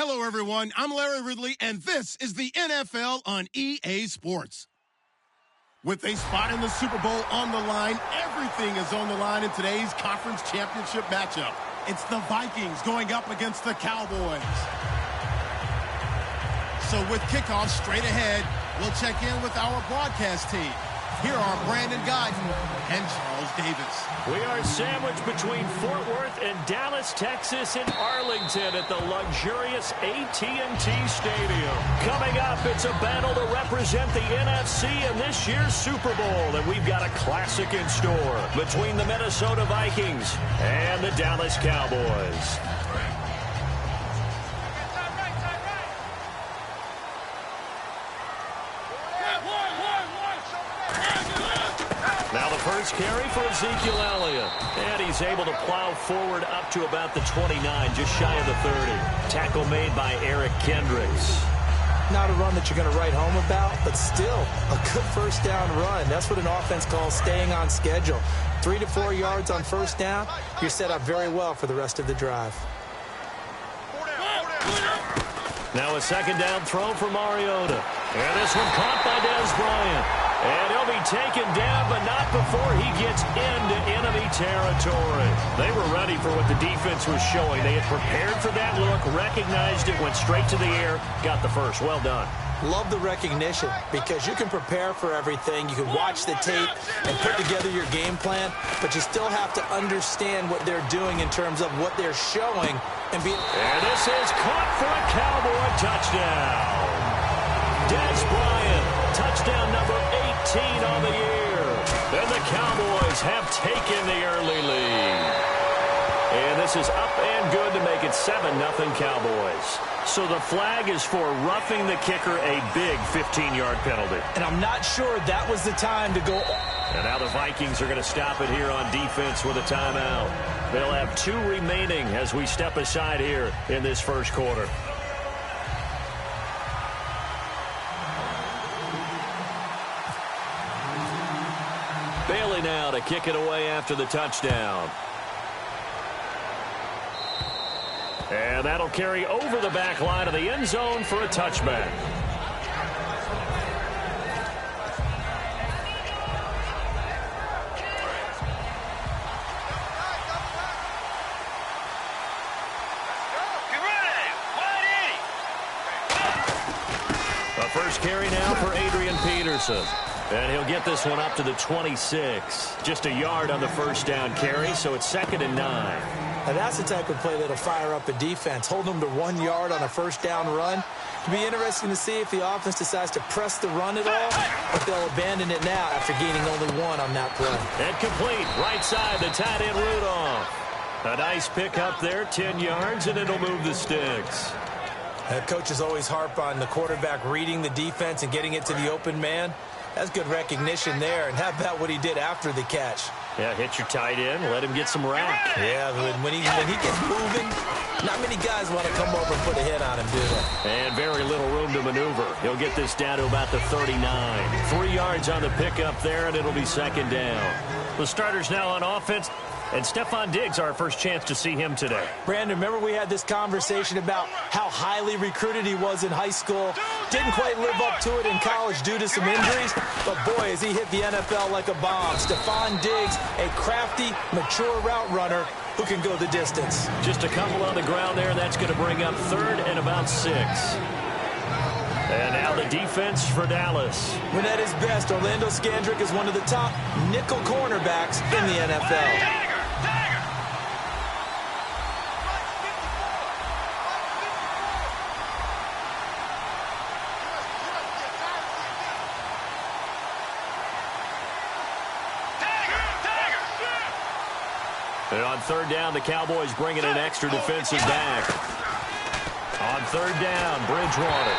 Hello, everyone. I'm Larry Ridley, and this is the NFL on EA Sports. With a spot in the Super Bowl on the line, everything is on the line in today's conference championship matchup. It's the Vikings going up against the Cowboys. So with kickoff straight ahead, we'll check in with our broadcast team. Here are Brandon Guyton and Charles Davis. We are sandwiched between Fort Worth and Dallas, Texas, and Arlington at the luxurious AT&T Stadium. Coming up, it's a battle to represent the NFC in this year's Super Bowl, and we've got a classic in store between the Minnesota Vikings and the Dallas Cowboys. Now the first carry for Ezekiel Elliott. And he's able to plow forward up to about the 29, just shy of the 30. Tackle made by Eric Kendricks. Not a run that you're going to write home about, but still a good first down run. That's what an offense calls staying on schedule. 3 to 4 yards on first down, you're set up very well for the rest of the drive. Now a second down throw for Mariota. And this one caught by Dez Bryant. And he'll be taken down, but not before he gets into enemy territory. They were ready for what the defense was showing. They had prepared for that look, recognized it, went straight to the air, got the first. Well done. Love the recognition because you can prepare for everything. You can watch the tape and put together your game plan, but you still have to understand what they're doing in terms of what they're showing. And this is caught for a Cowboy touchdown. Dez Bryant, touchdown number 18 on the year. And the Cowboys have taken the early lead. And this is up and good to make it 7-0 Cowboys. So the flag is for roughing the kicker, a big 15-yard penalty. And I'm not sure that was the time to go. And now the Vikings are going to stop it here on defense with a timeout. They'll have 2 remaining as we step aside here in this first quarter. Bailey now to kick it away after the touchdown. And that'll carry over the back line of the end zone for a touchback. A first carry now for Adrian Peterson. And he'll get this one up to the 26. Just a yard on the first down carry, so it's 2nd and 9. Now that's the type of play that'll fire up a defense. Hold them to 1 yard on a first down run. It'll be interesting to see if the offense decides to press the run at all, or if they'll abandon it now after gaining only 1 on that play. And complete, right side, the tight end Rudolph. A nice pick up there, 10 yards, and it'll move the sticks. Coaches always harp on the quarterback reading the defense and getting it to the open man. That's good recognition there. And how about what he did after the catch? Yeah, hit your tight end, let him get some rack. Yeah, when he gets moving, not many guys want to come over and put a hit on him, do they? And very little room to maneuver. He'll get this down to about the 39. 3 yards on the pickup there, and it'll be 2nd down. The starters now on offense. And Stefon Diggs, our first chance to see him today. Brandon, remember we had this conversation about how highly recruited he was in high school. Didn't quite live up to it in college due to some injuries. But boy, has he hit the NFL like a bomb. Stefon Diggs, a crafty, mature route runner who can go the distance. Just a couple on the ground there. That's going to bring up 3rd and about 6. And now the defense for Dallas. When at his best, Orlando Scandrick is one of the top nickel cornerbacks in the NFL. And on 3rd down, the Cowboys bringing an extra defensive back. On 3rd down, Bridgewater.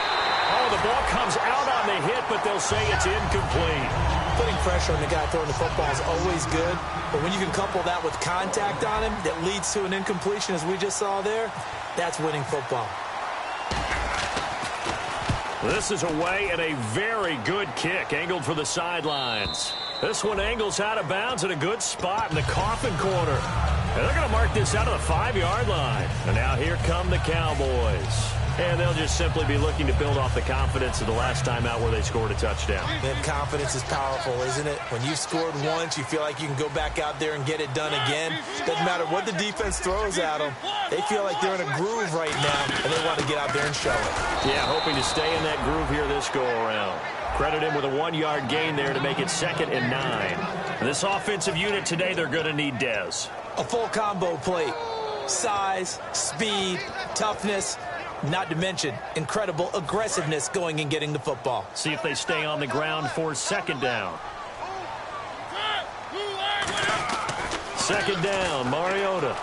Oh, the ball comes out on the hit, but they'll say it's incomplete. Putting pressure on the guy throwing the football is always good, but when you can couple that with contact on him that leads to an incompletion, as we just saw there, that's winning football. This is away and a very good kick, angled for the sidelines. This one angles out of bounds at a good spot in the coffin corner. And they're going to mark this out of the 5-yard line. And now here come the Cowboys. And they'll just simply be looking to build off the confidence of the last time out where they scored a touchdown. That confidence is powerful, isn't it? When you've scored once, you feel like you can go back out there and get it done again. Doesn't matter what the defense throws at them. They feel like they're in a groove right now, and they want to get out there and show it. Yeah, hoping to stay in that groove here this go-around. Credit him with a 1-yard gain there to make it 2nd and 9. And this offensive unit today, they're going to need Dez. A full combo plate. Size, speed, toughness, not to mention incredible aggressiveness going and getting the football. See if they stay on the ground for 2nd down. 2nd down, Mariota.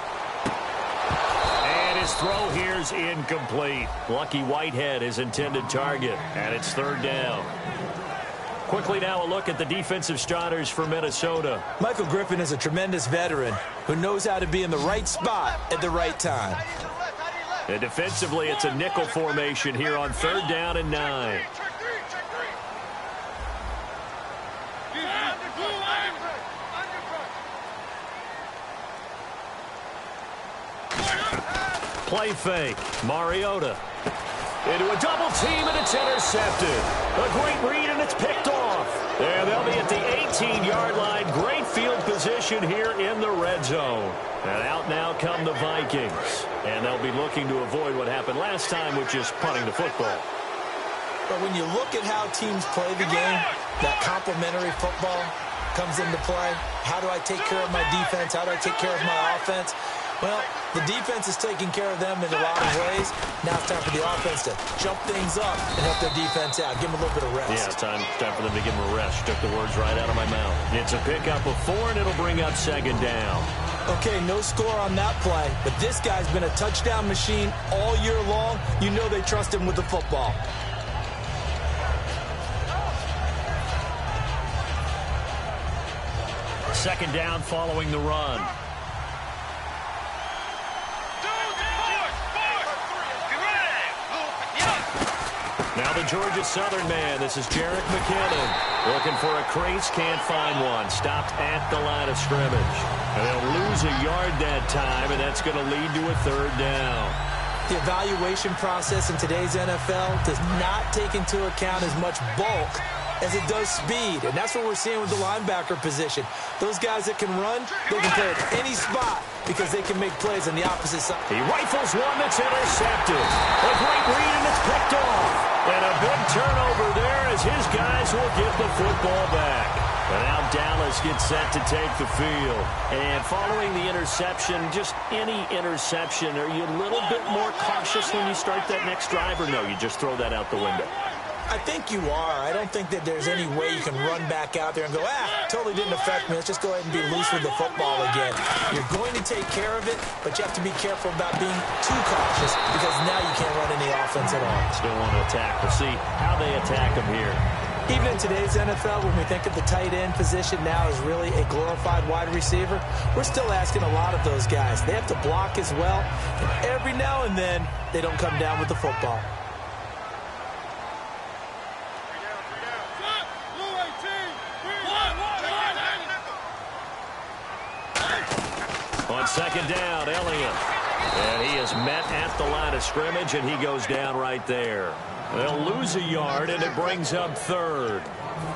And his throw here's incomplete. Lucky Whitehead, his intended target. And it's 3rd down. Quickly now a look at the defensive starters for Minnesota. Michael Griffin is a tremendous veteran who knows how to be in the right spot at the right time. And defensively, it's a nickel formation here on 3rd down and 9. Play fake. Mariota. Into a double team, and it's intercepted. A great read, and it's picked off. And they'll be at the 18-yard line. Great field position here in the red zone. And out now come the Vikings. And they'll be looking to avoid what happened last time, which is punting the football. But when you look at how teams play the game, that complementary football comes into play. How do I take care of my defense? How do I take care of my offense? Well, the defense is taking care of them in a lot of ways. Now it's time for the offense to jump things up and help their defense out. Give them a little bit of rest. Yeah, time for them to give them a rest. Took the words right out of my mouth. It's a pickup of 4, and it'll bring up 2nd down. Okay, no score on that play, but this guy's been a touchdown machine all year long. You know they trust him with the football. Second down following the run. Now the Georgia Southern man. This is Jerick McKinnon. Looking for a crease, can't find one. Stopped at the line of scrimmage. And they'll lose a yard that time, and that's going to lead to a 3rd down. The evaluation process in today's NFL does not take into account as much bulk as it does speed, and that's what we're seeing with the linebacker position. Those guys that can run, they can play at any spot because they can make plays on the opposite side. He rifles one that's intercepted. A great read, and it's picked off. And a big turnover there as his guys will get the football back. And now Dallas gets set to take the field. And following the interception, just any interception, are you a little bit more cautious when you start that next drive, or no, you just throw that out the window? I think you are. I don't think that there's any way you can run back out there and go, totally didn't affect me. Let's just go ahead and be loose with the football again. You're going to take care of it, but you have to be careful about being too cautious because now you can't run any offense at all. Still want to attack. We'll see how they attack them here. Even in today's NFL, when we think of the tight end position now as really a glorified wide receiver, we're still asking a lot of those guys. They have to block as well, and every now and then they don't come down with the football. On 2nd down, Elliott. And he is met at the line of scrimmage, and he goes down right there. They'll lose a yard, and it brings up 3rd.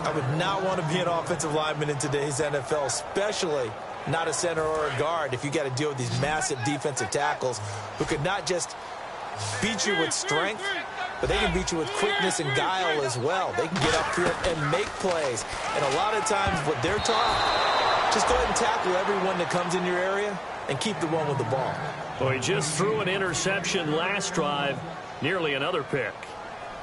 I would not want to be an offensive lineman in today's NFL, especially not a center or a guard, if you got to deal with these massive defensive tackles who could not just beat you with strength, but they can beat you with quickness and guile as well. They can get upfield and make plays. And a lot of times what they're taught, just go ahead and tackle everyone that comes in your area and keep the one with the ball. Well, he just threw an interception last drive, nearly another pick.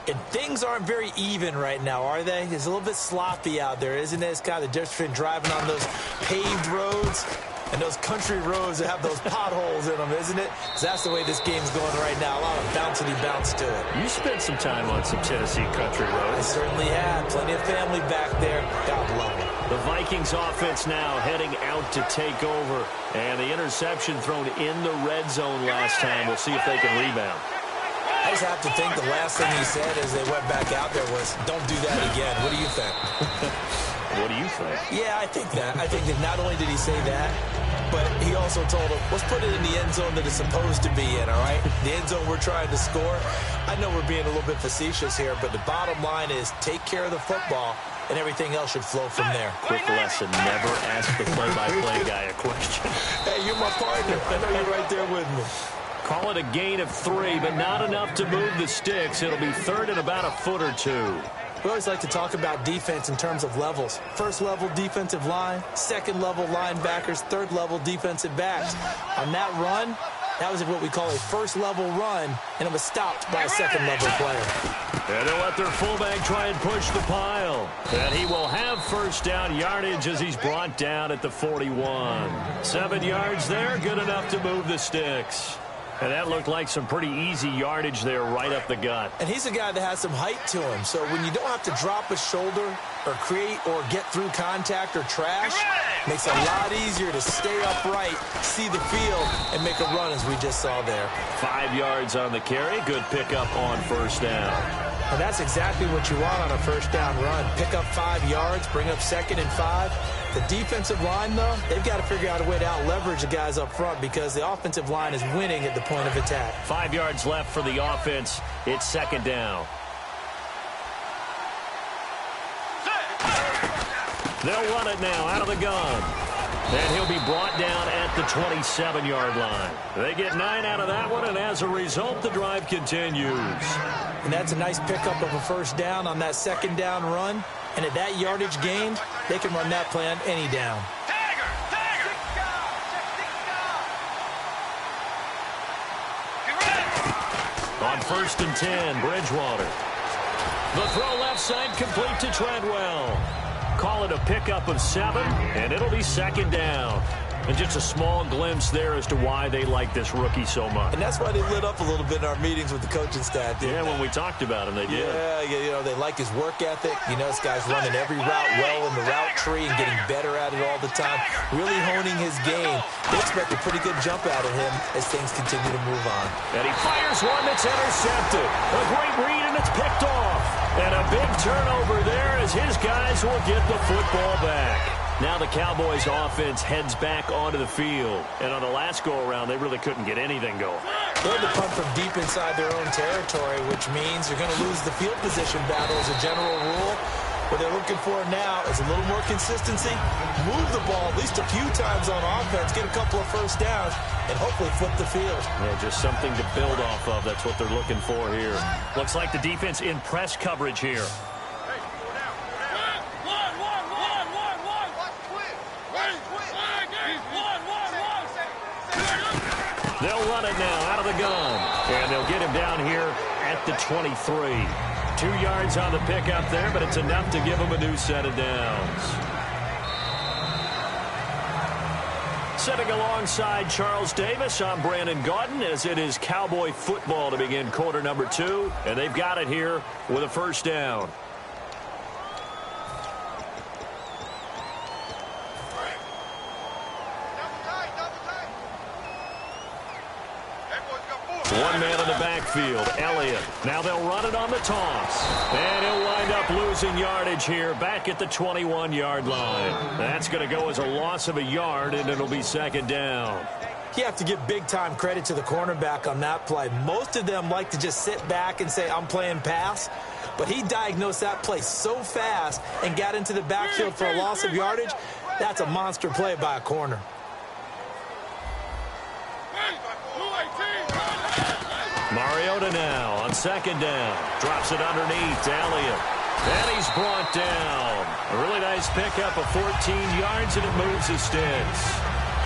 And things aren't very even right now, are they? It's a little bit sloppy out there, isn't it? It's kind of the difference between driving on those paved roads and those country roads that have those potholes in them, isn't it? Because that's the way this game's going right now. A lot of bouncy bounce to it. You spent some time on some Tennessee country roads. I certainly have. Plenty of family back there. God love it. The Vikings offense now heading out to take over. And the interception thrown in the red zone last time. We'll see if they can rebound. I just have to think the last thing he said as they went back out there was, don't do that again. What do you think? What do you think? Yeah, I think that. I think that not only did he say that, but he also told him, let's put it in the end zone that it's supposed to be in, all right? The end zone we're trying to score. I know we're being a little bit facetious here, but the bottom line is take care of the football, and everything else should flow from there. Quick lesson, never ask the play-by-play guy a question. Hey, you're my partner. I know you're right there with me. Call it a gain of 3, but not enough to move the sticks. It'll be third and about a foot or 2. We always like to talk about defense in terms of levels. First level defensive line, second level linebackers, third level defensive backs. On that run, that was what we call a first level run, and it was stopped by a second level player. And they'll let their fullback try and push the pile. And he will have first down yardage as he's brought down at the 41. 7 yards there, good enough to move the sticks. And that looked like some pretty easy yardage there right up the gut. And he's a guy that has some height to him. So when you don't have to drop a shoulder or create or get through contact or trash, makes it a lot easier to stay upright, see the field, and make a run as we just saw there. 5 yards on the carry. Good pickup on first down. And that's exactly what you want on a first down run. Pick up 5 yards, bring up 2nd and 5. The defensive line, though, they've got to figure out a way to out-leverage the guys up front because the offensive line is winning at the point of attack. 5 yards left for the offense. It's second down. They'll run it now out of the gun. And he'll be brought down at the 27-yard line. They get 9 out of that one, and as a result, the drive continues. And that's a nice pickup of a first down on that second down run. And at that yardage gained, they can run that play on any down. On 1st and 10, Bridgewater. The throw left side complete to Treadwell. Call it a pickup of 7, and it'll be second down. And just a small glimpse there as to why they like this rookie so much. And that's why they lit up a little bit in our meetings with the coaching staff, Yeah, when we talked about him, they did. Yeah, you know, they like his work ethic. You know, this guy's running every route well in the route tree and getting better at it all the time, really honing his game. They expect a pretty good jump out of him as things continue to move on. And he fires one that's intercepted. A great read, and it's picked off. And a big turnover there as his guys will get the football back. Now the Cowboys offense heads back onto the field. And on the last go-around, they really couldn't get anything going. They had to punt from deep inside their own territory, which means you're going to lose the field position battle as a general rule. What they're looking for now is a little more consistency, move the ball at least a few times on offense, get a couple of first downs, and hopefully flip the field. Yeah, just something to build off of. That's what they're looking for here. Looks like the defense in press coverage here. They'll run it now out of the gun. And they'll get him down here at the 23. 2 yards on the pickup there, but it's enough to give him a new set of downs. Sitting alongside Charles Davis, I'm Brandon Gaudin, as it is Cowboy football to begin quarter number 2. And they've got it here with a first down. One man in the backfield, Elliott. Now they'll run it on the toss. And he'll wind up losing yardage here back at the 21-yard line. That's going to go as a loss of a yard, and it'll be second down. You have to give big-time credit to the cornerback on that play. Most of them like to just sit back and say, I'm playing pass. But he diagnosed that play so fast and got into the backfield for a loss of yardage. That's a monster play by a corner. Mariota now on second down. Drops it underneath to Elliott. And he's brought down. A really nice pickup of 14 yards, and it moves the sticks.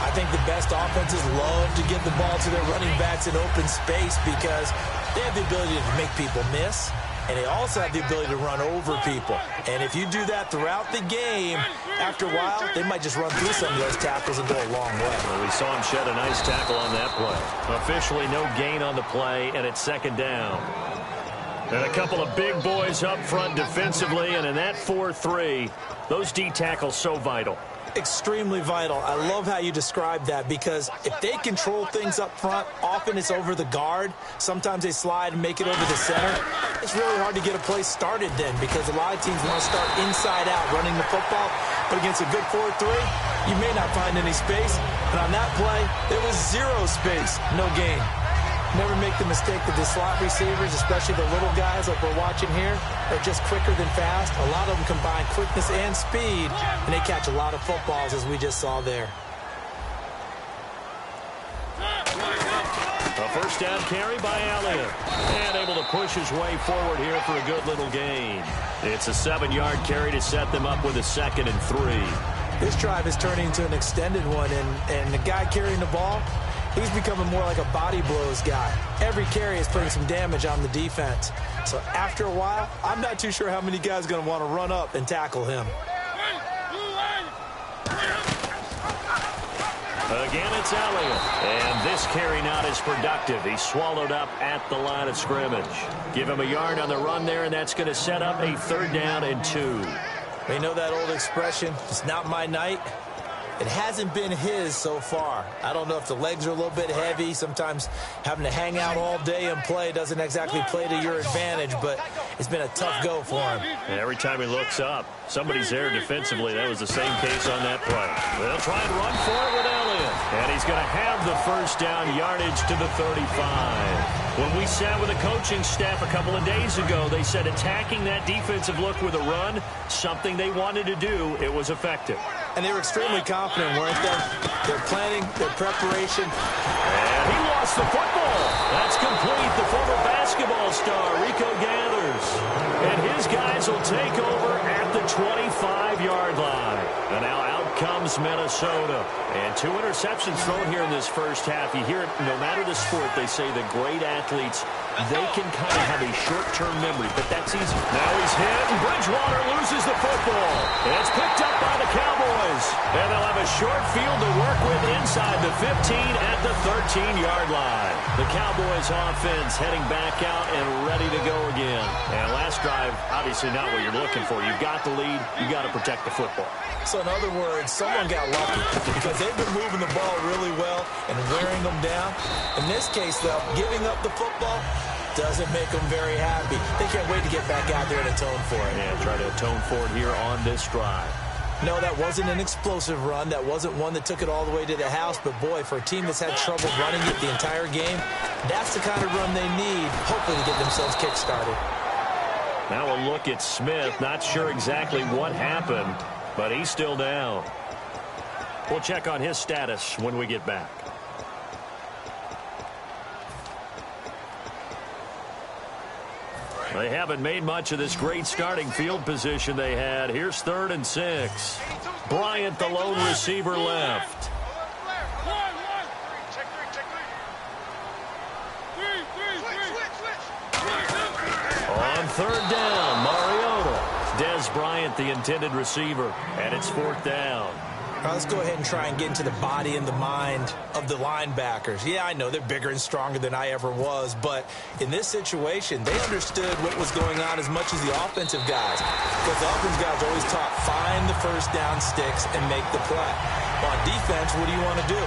I think the best offenses love to give the ball to their running backs in open space because they have the ability to make people miss, and they also have the ability to run over people. And if you do that throughout the game, after a while, they might just run through some of those tackles and go a long way. Well, we saw him shed a nice tackle on that play. Officially no gain on the play, and it's second down. And a couple of big boys up front defensively, and in that 4-3, those D tackles so vital. Extremely vital. I love how you described that, because if they control things up front, often it's over the guard. Sometimes they slide and make it over the center. It's really hard to get a play started then, because a lot of teams want to start inside out running the football. But against a good 4-3, you may not find any space. And on that play, there was zero space, no gain. Never make the mistake that the slot receivers, especially the little guys like we're watching here, are just quicker than fast. A lot of them combine quickness and speed, and they catch a lot of footballs, as we just saw there. A first down carry by Elliott. And able to push his way forward here for a good little gain. It's a 7-yard carry to set them up with a 2nd and 3. This drive is turning into an extended one, and the guy carrying the ball, he's becoming more like a body blows guy. Every carry is putting some damage on the defense. So after a while, I'm not too sure how many guys are going to want to run up and tackle him. Again, it's Elliott. And this carry not as productive. He's swallowed up at the line of scrimmage. Give him a yard on the run there, and that's going to set up a 3rd down and 2. You know that old expression, it's not my night? It hasn't been his so far. I don't know if the legs are a little bit heavy. Sometimes having to hang out all day and play doesn't exactly play to your advantage, but it's been a tough go for him. And every time he looks up, somebody's there defensively. That was the same case on that play. They'll try and run for it with Elliott. And he's going to have the first down yardage to the 35. When we sat with the coaching staff a couple of days ago, they said attacking that defensive look with a run, something they wanted to do, it was effective. And they were extremely confident, weren't they? Their planning, their preparation. And he lost the football. That's complete. The former basketball star, Rico Gathers. And his guys will take over at the 25-yard line. And now out comes Minnesota. And 2 interceptions thrown here in this first half. You hear it, no matter the sport, they say the great athletes, they can kind of have a short-term memory, but that's easy. Now he's hit, and Bridgewater loses the football. And it's picked up by the Cowboys. And they'll have a short field to work with inside the 15 at the 13-yard line. The Cowboys offense heading back out and ready to go again. And last drive, obviously not what you're looking for. You've got the lead. You've got to protect the football. So in other words, someone got lucky because they've been moving the ball really well and wearing them down. In this case, though, giving up the football doesn't make them very happy. They can't wait to get back out there and atone for it. Yeah, try to atone for it here on this drive. No, that wasn't an explosive run. That wasn't one that took it all the way to the house. But, boy, for a team that's had trouble running it the entire game, that's the kind of run they need, hopefully, to get themselves kick-started. Now we'll look at Smith. Not sure exactly what happened, but he's still down. We'll check on his status when we get back. They haven't made much of this great starting field position they had. Here's 3rd and 6. Bryant, the lone receiver, left. On 3rd down, Mariota. Dez Bryant, the intended receiver, and it's 4th down. All right, let's go ahead and try and get into the body and the mind of the linebackers. Yeah, I know they're bigger and stronger than I ever was, but in this situation, they understood what was going on as much as the offensive guys. Because the offensive guys always taught, find the first down sticks and make the play. On defense, what do you want to do?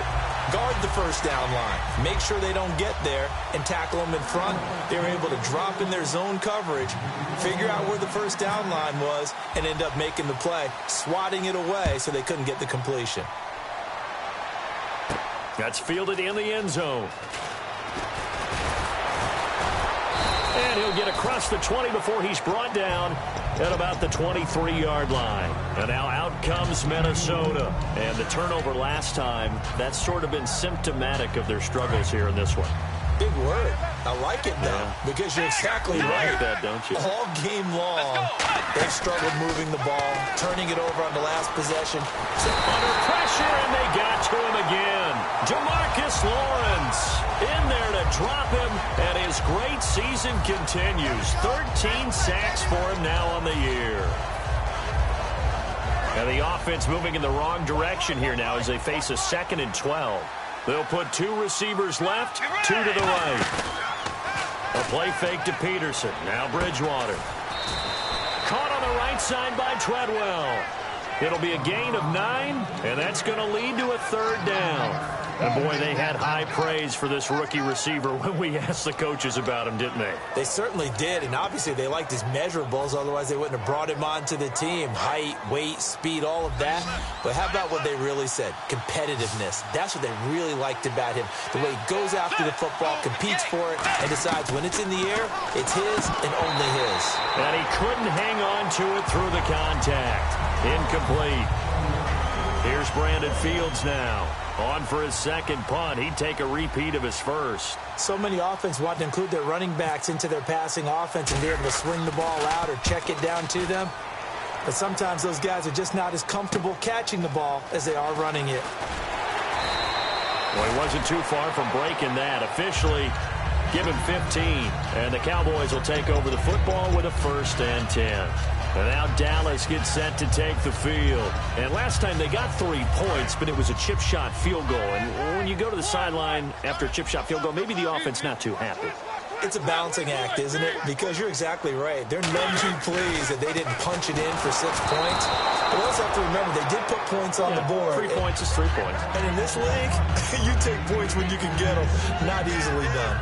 Guard the first down line. Make sure they don't get there and tackle them in front. They were able to drop in their zone coverage, figure out where the first down line was, and end up making the play, swatting it away so they couldn't get the completion. That's fielded in the end zone. And he'll get across the 20 before he's brought down at about the 23-yard line. And now out comes Minnesota. And the turnover last time, that's sort of been symptomatic of their struggles here in this one. Big word. I like it, though, because you're exactly right. You like that, don't you? All game long, they've struggled moving the ball, turning it over on the last possession. Under pressure, and they got to him again. Jamarcus Lawrence in there to drop him, and his great season continues. 13 sacks for him now on the year. And the offense moving in the wrong direction here now as they face a 2nd and 12. They'll put 2 receivers left, 2 to the right. A play fake to Peterson. Now Bridgewater. Caught on the right side by Treadwell. It'll be a gain of 9, and that's going to lead to a 3rd down. And, boy, they had high praise for this rookie receiver when we asked the coaches about him, didn't they? They certainly did, and obviously they liked his measurables. Otherwise, they wouldn't have brought him onto the team. Height, weight, speed, all of that. But how about what they really said? Competitiveness. That's what they really liked about him. The way he goes after the football, competes for it, and decides when it's in the air, it's his and only his. And he couldn't hang on to it through the contact. Incomplete. Here's Brandon Fields now. On for his 2nd punt. He'd take a repeat of his 1st. So many offenses want to include their running backs into their passing offense and be able to swing the ball out or check it down to them. But sometimes those guys are just not as comfortable catching the ball as they are running it. Well, he wasn't too far from breaking that. Officially, give him 15. And the Cowboys will take over the football with a 1st and 10. And now Dallas gets set to take the field. And last time they got 3 points, but it was a chip shot field goal. And when you go to the sideline after a chip shot field goal, maybe the offense not too happy. It's a balancing act, isn't it? Because you're exactly right. They're none too pleased that they didn't punch it in for 6 points. But also have to remember, they did put points on the board. 3 points is 3 points. And in this league, you take points when you can get them. Not easily done.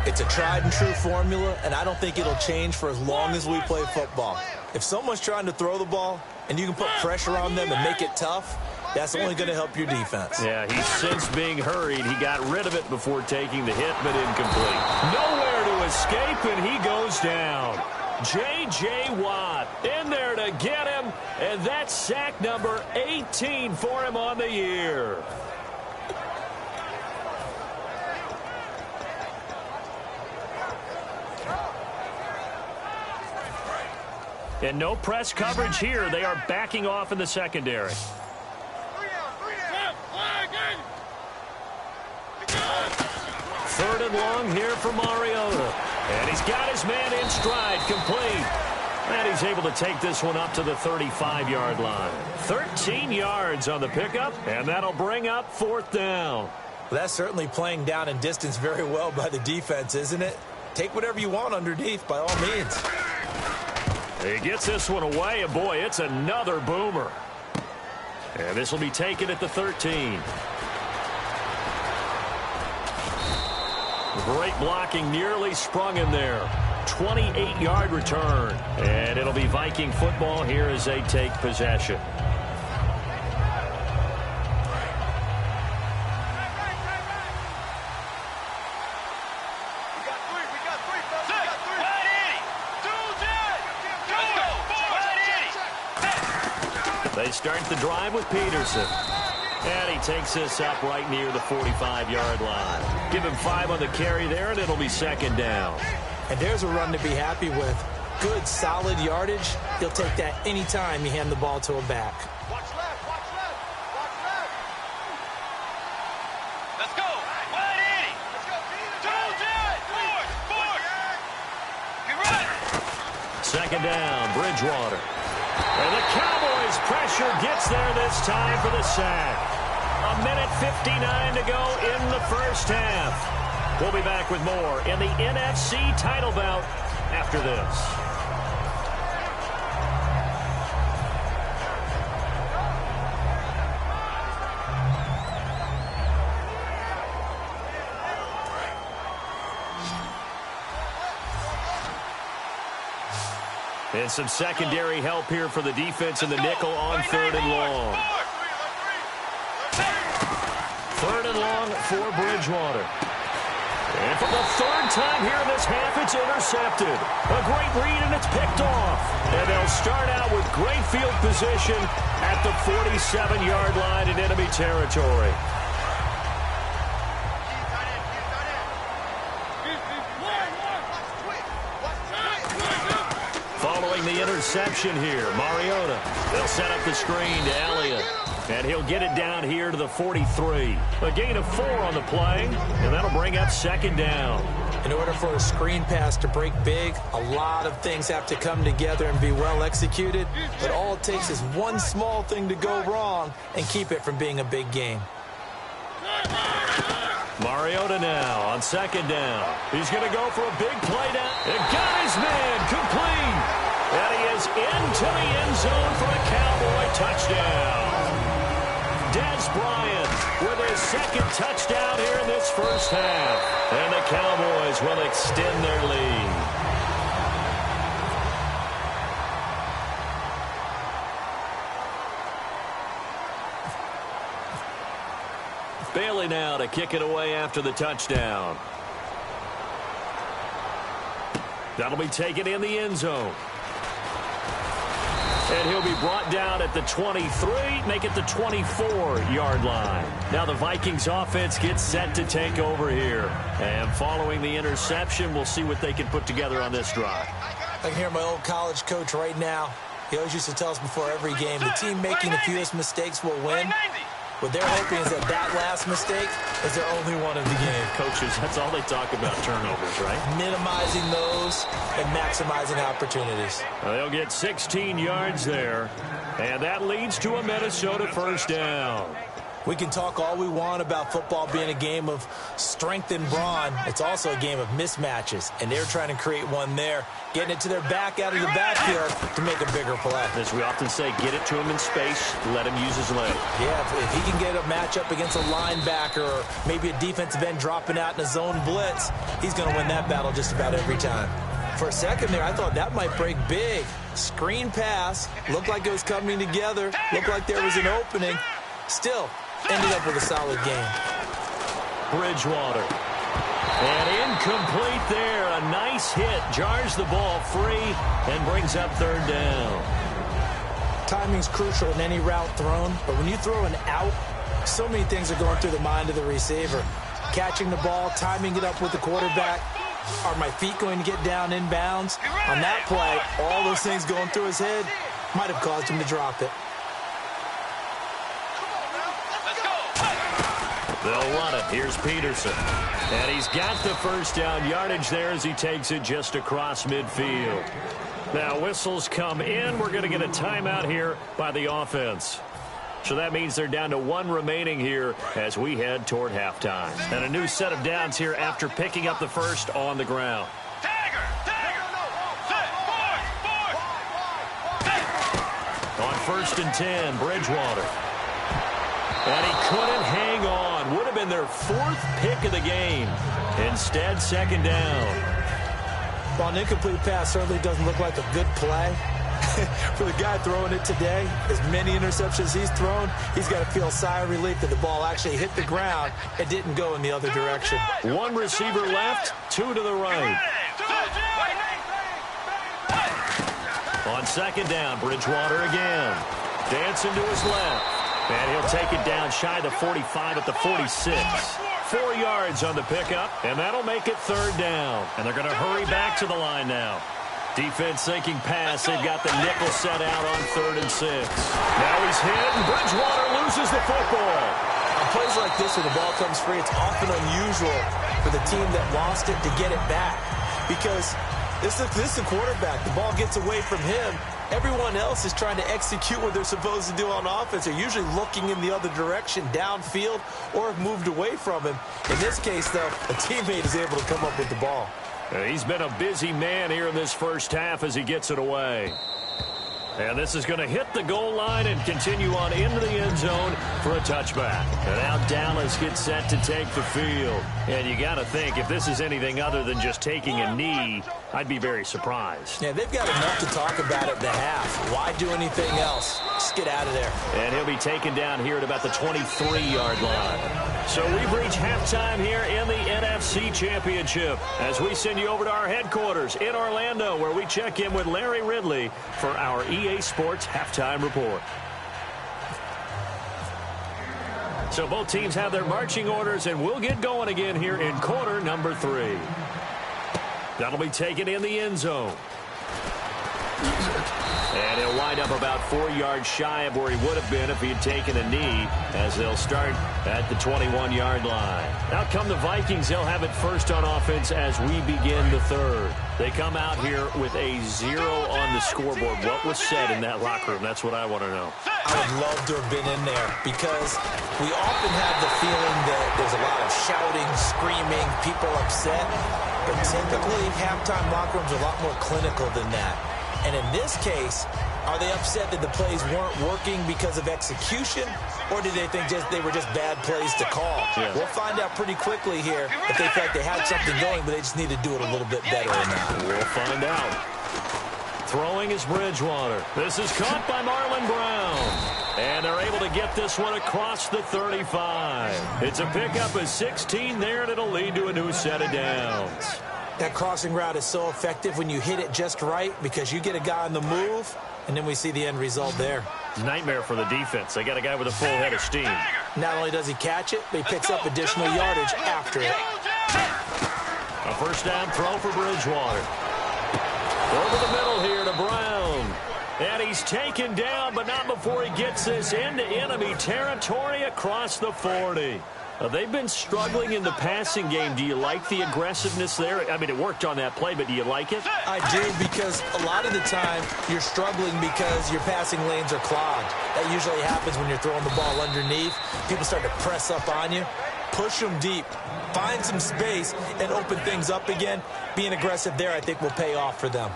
It's a tried-and-true formula, and I don't think it'll change for as long as we play football. If someone's trying to throw the ball and you can put pressure on them and make it tough, that's only going to help your defense. Yeah, he's since being hurried. He got rid of it before taking the hit, but incomplete. Nowhere to escape, and he goes down. J.J. Watt in there to get him, and that's sack number 18 for him on the year. And no press coverage here. They are backing off in the secondary. 3rd and long here for Mariota. And he's got his man in stride, complete. And he's able to take this one up to the 35-yard line. 13 yards on the pickup, and that'll bring up 4th down. Well, that's certainly playing down and distance very well by the defense, isn't it? Take whatever you want underneath, by all means. He gets this one away, and boy, it's another boomer. And this will be taken at the 13. Great blocking, nearly sprung him there. 28-yard return. And it'll be Viking football here as they take possession. They start the drive with Peterson. And he takes this up right near the 45-yard line. Give him 5 on the carry there, and it'll be 2nd down. And there's a run to be happy with. Good, solid yardage. He'll take that anytime you hand the ball to a back. Watch left, watch left, watch left. Let's go. Wide 80. Let's go, Peter. 2nd down, Bridgewater. And the Cowboys' pressure gets there this time for the sack. 1:59 to go in the 1st half. We'll be back with more in the NFC title bout after this. And some secondary help here for the defense in the nickel on 3rd and long. 3rd and long for Bridgewater. And for the 3rd time here in this half, it's intercepted. A great read, and it's picked off. And they'll start out with great field position at the 47-yard line in enemy territory. Following the interception here, Mariota. They'll set up the screen to Elliott. And he'll get it down here to the 43. A gain of 4 on the play, and that'll bring up 2nd down. In order for a screen pass to break big, a lot of things have to come together and be well executed. But all it takes is one small thing to go wrong and keep it from being a big game. Mariota now on 2nd down. He's going to go for a big play down. And got his man complete. And he is into the end zone for a Cowboy touchdown. Dez Bryant with his second touchdown here in this first half. And the Cowboys will extend their lead. Bailey now to kick it away after the touchdown. That'll be taken in the end zone. And he'll be brought down at the 23, make it the 24-yard line. Now the Vikings offense gets set to take over here. And following the interception, we'll see what they can put together on this drive. I can hear my old college coach right now. He always used to tell us before every game, the team making the fewest mistakes will win. What they're hoping is that last mistake is their only one of the game. Coaches, that's all they talk about, turnovers, right? Minimizing those and maximizing opportunities. They'll get 16 yards there, and that leads to a Minnesota first down. We can talk all we want about football being a game of strength and brawn. It's also a game of mismatches, and they're trying to create one there, getting it to their back out of the backfield to make a bigger play. As we often say, get it to him in space, let him use his leg. Yeah, if he can get a matchup against a linebacker or maybe a defensive end dropping out in a zone blitz, he's going to win that battle just about every time. For a second there, I thought that might break big. Screen pass, looked like it was coming together, looked like there was an opening. Still, ended up with a solid game. Bridgewater. And incomplete there. A nice hit. Jars the ball free and brings up third down. Timing's crucial in any route thrown, but when you throw an out, so many things are going through the mind of the receiver. Catching the ball, timing it up with the quarterback. Are my feet going to get down in bounds? On that play, all those things going through his head might have caused him to drop it. They'll run it. Here's Peterson. And he's got the first down yardage there as he takes it just across midfield. Now whistles come in. We're going to get a timeout here by the offense. So that means they're down to one remaining here as we head toward halftime. And a new set of downs here after picking up the first on the ground. On 1st and 10, Bridgewater. And he couldn't hang on. Would have been their 4th pick of the game. Instead, second down. Well, an incomplete pass certainly doesn't look like a good play. For the guy throwing it today, as many interceptions he's thrown, he's got to feel a sigh of relief that the ball actually hit the ground and didn't go in the other direction. One receiver left, 2 to the right. On 2nd down, Bridgewater again. Dancing to his left. And he'll take it down shy of the 45 at the 46. 4 yards on the pickup, and that'll make it 3rd down. And they're going to hurry back to the line now. Defense thinking pass. They've got the nickel set out on 3rd and 6. Now he's hit, and Bridgewater loses the football. On plays like this where the ball comes free, it's often unusual for the team that lost it to get it back. Because this is the quarterback. The ball gets away from him. Everyone else is trying to execute what they're supposed to do on offense. They're usually looking in the other direction, downfield, or have moved away from him. In this case, though, a teammate is able to come up with the ball. He's been a busy man here in this first half as he gets it away. And this is going to hit the goal line and continue on into the end zone for a touchback. And now Dallas gets set to take the field. And you got to think, if this is anything other than just taking a knee, I'd be very surprised. Yeah, they've got enough to talk about at the half. Why do anything else? Just get out of there. And he'll be taken down here at about the 23-yard line. So we've reached halftime here in the NFC Championship as we send you over to our headquarters in Orlando, where we check in with Larry Ridley for our EA Sports Halftime Report. So both teams have their marching orders, and we'll get going again here in quarter number 3. That'll be taken in the end zone. And he'll wind up about 4 yards shy of where he would have been if he had taken a knee, as they'll start at the 21-yard line. Now come the Vikings. They'll have it first on offense as we begin the 3rd. They come out here with a 0 on the scoreboard. What was said in that locker room? That's what I want to know. I would love to have been in there because we often have the feeling that there's a lot of shouting, screaming, people upset. But typically, halftime locker rooms are a lot more clinical than that. And in this case, are they upset that the plays weren't working because of execution, or did they think they were just bad plays to call? Yeah. We'll find out pretty quickly here if they felt like they had something going, but they just need to do it a little bit better or not. We'll find out. Throwing is Bridgewater. This is caught by Marlon Brown. And they're able to get this one across the 35. It's a pickup of 16 there, and it'll lead to a new set of downs. That crossing route is so effective when you hit it just right because you get a guy on the move, and then we see the end result there. Nightmare for the defense. They got a guy with a full head of steam. Not only does he catch it, but he picks up additional yardage after it. A first down throw for Bridgewater. Over the middle here to Brown. And he's taken down, but not before he gets this into enemy territory across the 40. They've been struggling in the passing game. Do you like the aggressiveness there? I mean, it worked on that play, but do you like it? I do, because a lot of the time you're struggling because your passing lanes are clogged. That usually happens when you're throwing the ball underneath. People start to press up on you. Push them deep. Find some space and open things up again. Being aggressive there, I think, will pay off for them.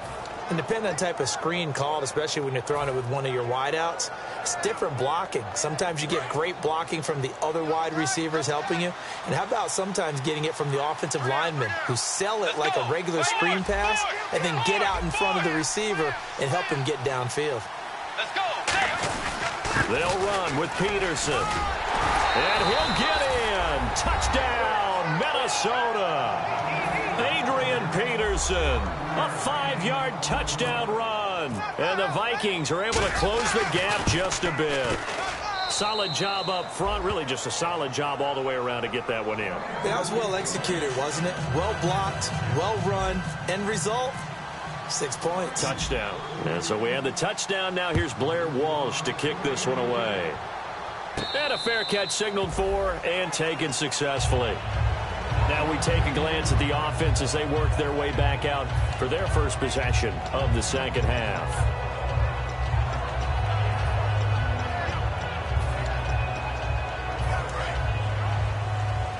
And depending on the type of screen called, especially when you're throwing it with one of your wideouts, it's different blocking. Sometimes you get great blocking from the other wide receivers helping you. And how about sometimes getting it from the offensive linemen who sell it like a regular screen pass and then get out in front of the receiver and help him get downfield. Let's go. They'll run with Peterson. And he'll get in. Touchdown, Minnesota. Adrian Peterson, a 5-yard touchdown run. And the Vikings are able to close the gap just a bit. Solid job up front, really just a solid job all the way around to get that one in. That was well executed, wasn't it? Well blocked, well run. End result, 6 points. Touchdown. And so we have the touchdown. Now here's Blair Walsh to kick this one away. And a fair catch signaled for and taken successfully. Now we take a glance at the offense as they work their way back out for their first possession of the second half.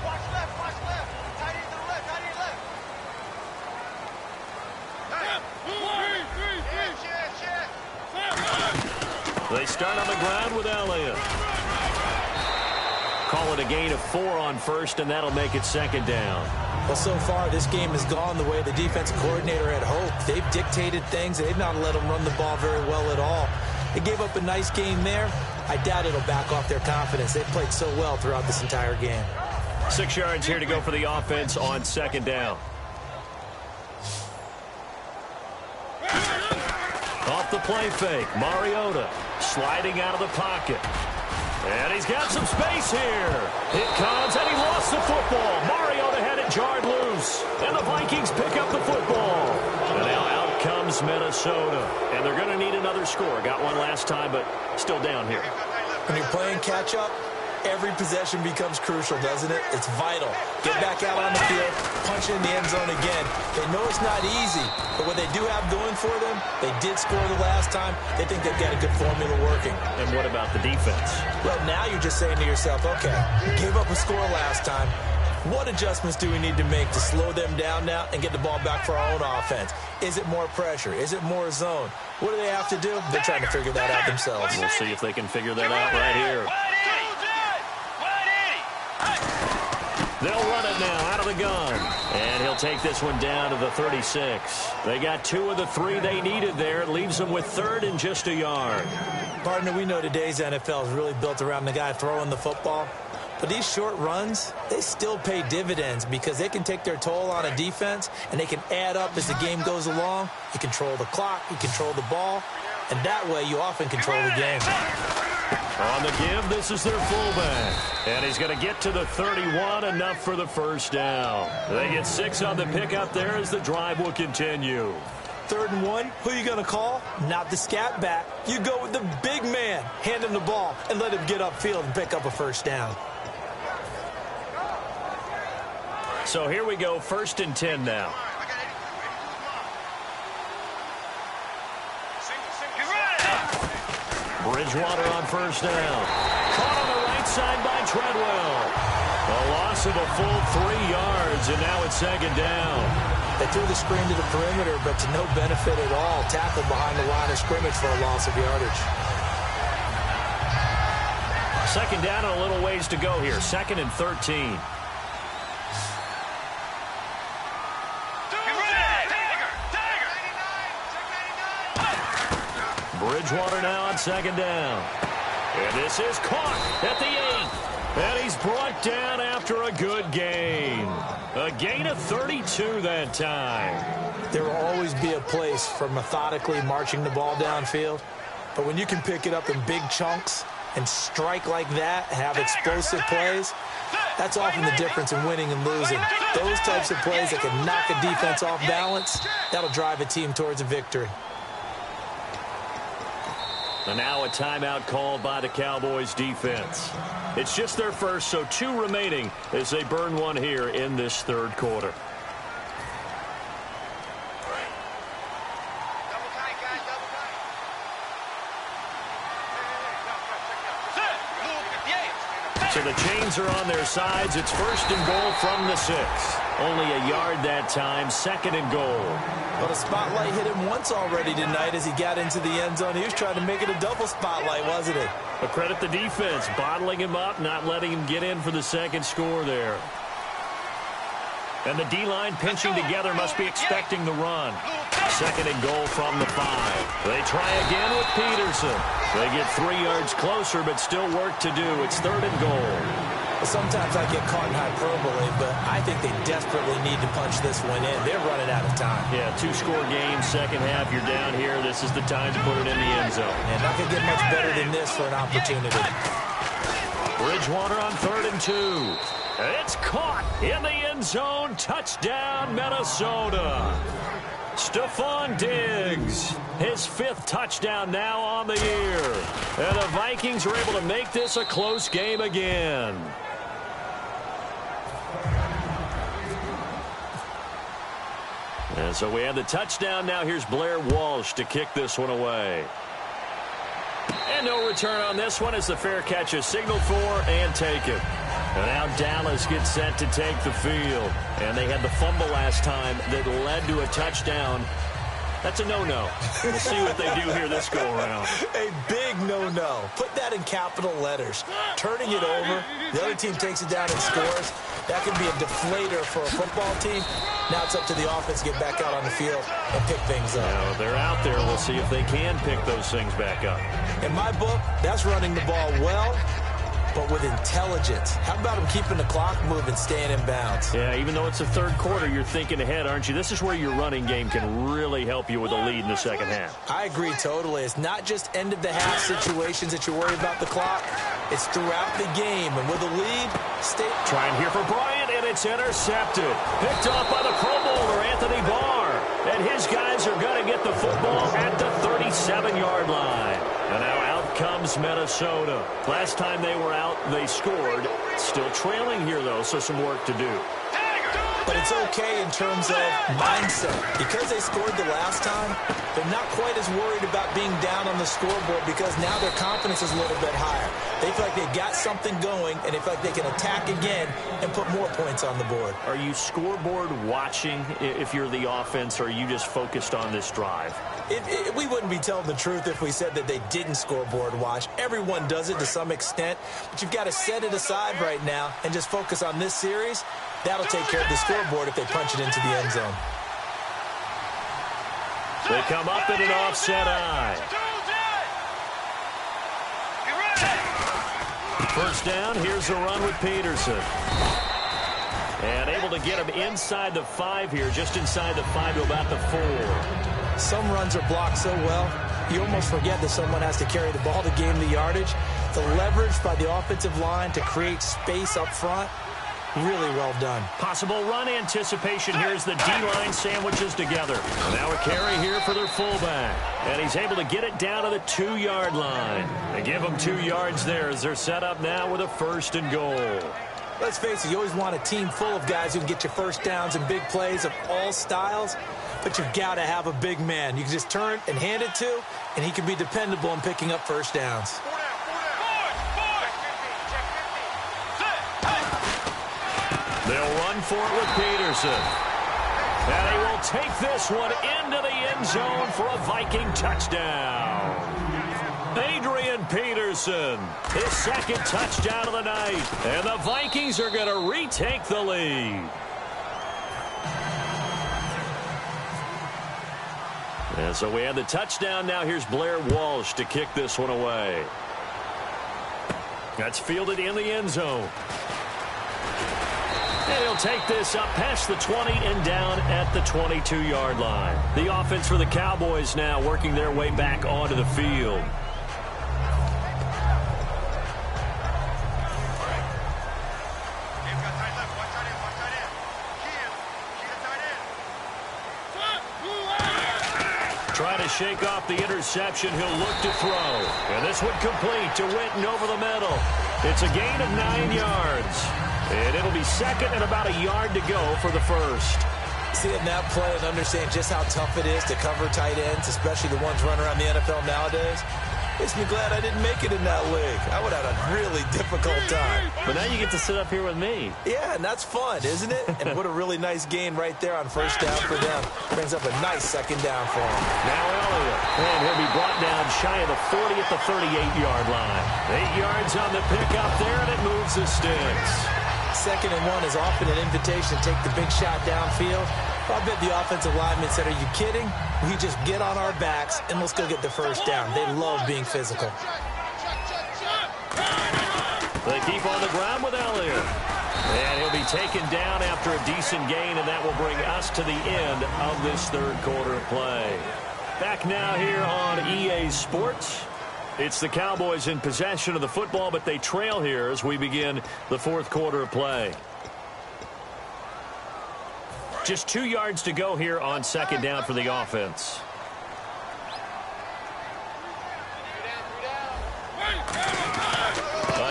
Watch left, watch left. Tight end to the left, tight end left. They start on the ground with Elliott. Call it a gain of 4 on first, and that'll make it second down. Well, so far, this game has gone the way the defensive coordinator had hoped. They've dictated things. They've not let them run the ball very well at all. They gave up a nice game there. I doubt it'll back off their confidence. They've played so well throughout this entire game. 6 yards here to go for the offense on second down. Off the play fake, Mariota sliding out of the pocket. And he's got some space here. It comes, and he lost the football. Mariota had it jarred loose. And the Vikings pick up the football. And now out comes Minnesota. And they're going to need another score. Got one last time, but still down here. When you're playing catch-up, every possession becomes crucial, doesn't it? It's vital. Get back out on the field, punch in the end zone again. They know it's not easy, but what they do have going for them, they did score the last time. They think they've got a good formula working. And what about the defense? Well, now you're just saying to yourself, okay, we gave up a score last time. What adjustments do we need to make to slow them down now and get the ball back for our own offense? Is it more pressure? Is it more zone? What do they have to do? They're trying to figure that out themselves. We'll see if they can figure that out right here. They'll run it now out of the gun. And he'll take this one down to the 36. They got 2 of the 3 they needed there. It leaves them with 3rd and just a yard. Partner, we know today's NFL is really built around the guy throwing the football. But these short runs, they still pay dividends because they can take their toll on a defense and they can add up as the game goes along. You control the clock, you control the ball, and that way you often control the game. On the give, this is their fullback. And he's going to get to the 31, enough for the first down. They get 6 on the pickup there as the drive will continue. 3rd and 1, who are you going to call? Not the scat back. You go with the big man. Hand him the ball and let him get upfield and pick up a first down. So here we go, 1st and 10 now. Bridgewater on first down. Caught on the right side by Treadwell. A loss of a full 3 yards, and now it's second down. They threw the screen to the perimeter, but to no benefit at all. Tackled behind the line of scrimmage for a loss of yardage. Second down and a little ways to go here. 2nd and 13. Bridgewater now on 2nd down. And this is caught at the 8. And he's brought down after a good gain. A gain of 32 that time. There will always be a place for methodically marching the ball downfield. But when you can pick it up in big chunks and strike like that, have explosive plays, that's often the difference in winning and losing. Those types of plays that can knock a defense off balance, that'll drive a team towards a victory. And now a timeout called by the Cowboys defense. It's just their first, so 2 remaining as they burn one here in this 3rd quarter. So the chains are on their sides. It's 1st and goal from the 6. Only a yard that time. 2nd and goal. Well, the spotlight hit him once already tonight as he got into the end zone. He was trying to make it a double spotlight, wasn't he? But credit the defense, bottling him up, not letting him get in for the 2nd score there. And the D-line pinching together must be expecting the run. 2nd and goal from the 5. They try again with Peterson. They get 3 yards closer, but still work to do. It's 3rd and goal. Well, sometimes I get caught in hyperbole, but I think they desperately need to punch this one in. They're running out of time. Yeah, 2-score game, 2nd half. You're down here. This is the time to put it in the end zone. And not going to get much better than this for an opportunity. Bridgewater on 3rd and 2. It's caught in the end zone. Touchdown, Minnesota. Stephon Diggs, his 5th touchdown now on the year. And the Vikings are able to make this a close game again. And so we have the touchdown. Now here's Blair Walsh to kick this one away. And no return on this one as the fair catch is signaled for and taken. And now Dallas gets set to take the field. And they had the fumble last time that led to a touchdown. That's a no-no. We'll see what they do here this go-around. A big no-no. Put that in capital letters. Turning it over, the other team takes it down and scores. That could be a deflator for a football team. Now it's up to the offense to get back out on the field and pick things up. Now, they're out there. We'll see if they can pick those things back up. In my book, that's running the ball well, but with intelligence. How about them keeping the clock moving, staying in bounds? Yeah, even though it's the 3rd quarter, you're thinking ahead, aren't you? This is where your running game can really help you with a lead in the 2nd half. I agree totally. It's not just end-of-the-half situations that you're worried about the clock. It's throughout the game. And with a lead, stay... Trying here for Bryant, and it's intercepted. Picked off by the Pro Bowler, Anthony Barr. And his guys are going to get the football at the 37-yard line. And now out comes Minnesota. Last time they were out, they scored. Still trailing here, though, so some work to do. But it's okay in terms of mindset. Because they scored the last time, they're not quite as worried about being down on the scoreboard because now their confidence is a little bit higher. They feel like they've got something going, and they feel like they can attack again and put more points on the board. Are you scoreboard watching if you're the offense, or are you just focused on this drive? We wouldn't be telling the truth if we said that they didn't scoreboard watch. Everyone does it to some extent, but you've got to set it aside right now and just focus on this series. That'll take care of the scoreboard if they punch it into the end zone. They come up in an offset eye. First down, here's the run with Peterson. And able to get him inside the 5 here, just inside the 5 to about the 4. Some runs are blocked so well, you almost forget that someone has to carry the ball to gain the yardage. The leverage by the offensive line to create space up front, really well done. Possible run anticipation here as the D-line sandwiches together. And now a carry here for their fullback. And he's able to get it down to the 2-yard line. They give him 2 yards there as they're set up now with a 1st and goal. Let's face it, you always want a team full of guys who can get you first downs and big plays of all styles, but you've got to have a big man. You can just turn and hand it to, and he can be dependable in picking up first downs. They'll run for it with Peterson. And he will take this one into the end zone for a Viking touchdown. Adrian Peterson, his second touchdown of the night. And the Vikings are going to retake the lead. And so we have the touchdown. Now here's Blair Walsh to kick this one away. That's fielded in the end zone. And he'll take this up past the 20 and down at the 22-yard line. The offense for the Cowboys now working their way back onto the field. Trying to shake off the interception. He'll look to throw. And this one complete to Witten over the middle. It's a gain of 9 yards. And it'll be second and about a yard to go for the first. Seeing that play and understand just how tough it is to cover tight ends, especially the ones running around the NFL nowadays, makes me glad I didn't make it in that league. I would have had a really difficult time. But now you get to sit up here with me. Yeah, and that's fun, isn't it? And what a really nice gain right there on first down for them. Brings up a nice second down for him. Now Elliott. And he'll be brought down shy of the 40 at the 38-yard line. 8 yards on the pickup there, and it moves the sticks. Second and 1 is often an invitation to take the big shot downfield. I bet the offensive lineman said, are you kidding? We just get on our backs and let's go get the first down. They love being physical. They keep on the ground with Elliott. And he'll be taken down after a decent gain, and that will bring us to the end of this third quarter of play. Back now here on EA Sports. It's the Cowboys in possession of the football, but they trail here as we begin the fourth quarter of play. Just 2 yards to go here on second down for the offense.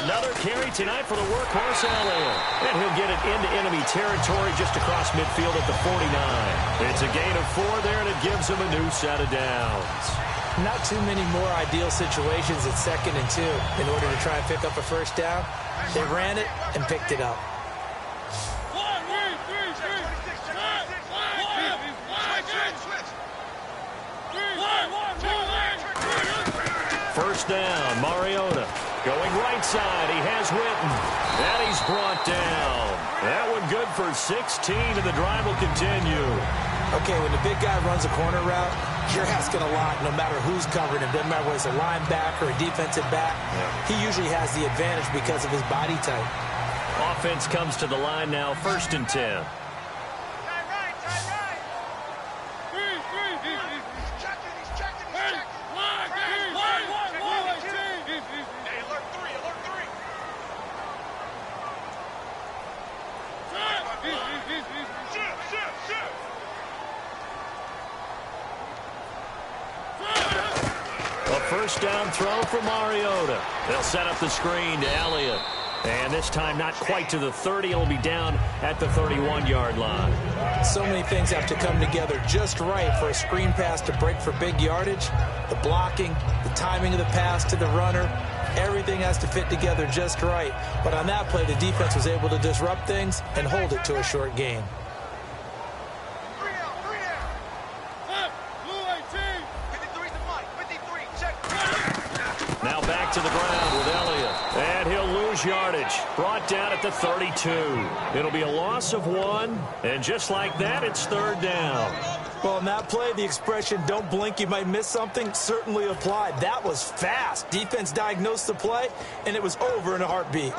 Another carry tonight for the workhorse Elliott. And he'll get it into enemy territory just across midfield at the 49. It's a gain of 4 there, and it gives him a new set of downs. Not too many more ideal situations at second and 2 in order to try and pick up a first down. They ran it and picked it up. First down, Mariota. Going right side, he has Witten. And he's brought down. That one good for 16, and the drive will continue. Okay, when the big guy runs a corner route, you're asking a lot no matter who's covering him. Doesn't matter whether it's a linebacker or a defensive back. He usually has the advantage because of his body type. Offense comes to the line now, 1st and 10. First down throw for Mariota. They'll set up the screen to Elliott. And this time not quite to the 30. It'll be down at the 31-yard line. So many things have to come together just right for a screen pass to break for big yardage. The blocking, the timing of the pass to the runner, everything has to fit together just right. But on that play, the defense was able to disrupt things and hold it to a short gain. Now back to the ground with Elliott. And he'll lose yardage. Brought down at the 32. It'll be a loss of 1. And just like that, it's third down. Well, on that play, the expression, don't blink, you might miss something, certainly applied. That was fast. Defense diagnosed the play, and it was over in a heartbeat.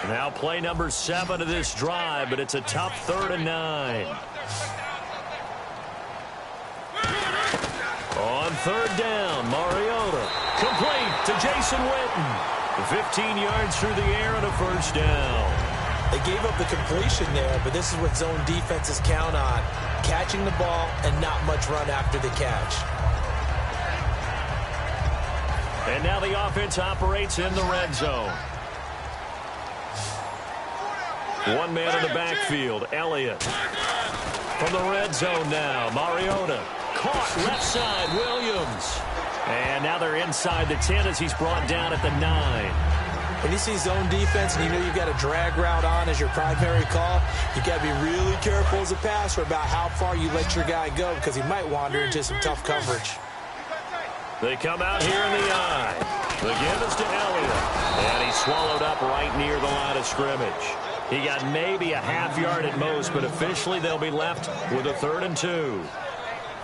Now play number 7 of this drive, but it's a tough 3rd and 9. On third down, Mariota. Complete to Jason Witten. 15 yards through the air and a first down. They gave up the completion there, but this is what zone defenses count on. Catching the ball and not much run after the catch. And now the offense operates in the red zone. One man in the backfield, Elliott. From the red zone now, Mariota. Caught left side, Williams. And now they're inside the 10 as he's brought down at the 9. When you see zone defense and you know you've got a drag route on as your primary call, you got to be really careful as a passer about how far you let your guy go because he might wander into some tough coverage. They come out here in the eye. The give is to Elliott. And he's swallowed up right near the line of scrimmage. He got maybe a half yard at most, but officially they'll be left with a 3rd and 2.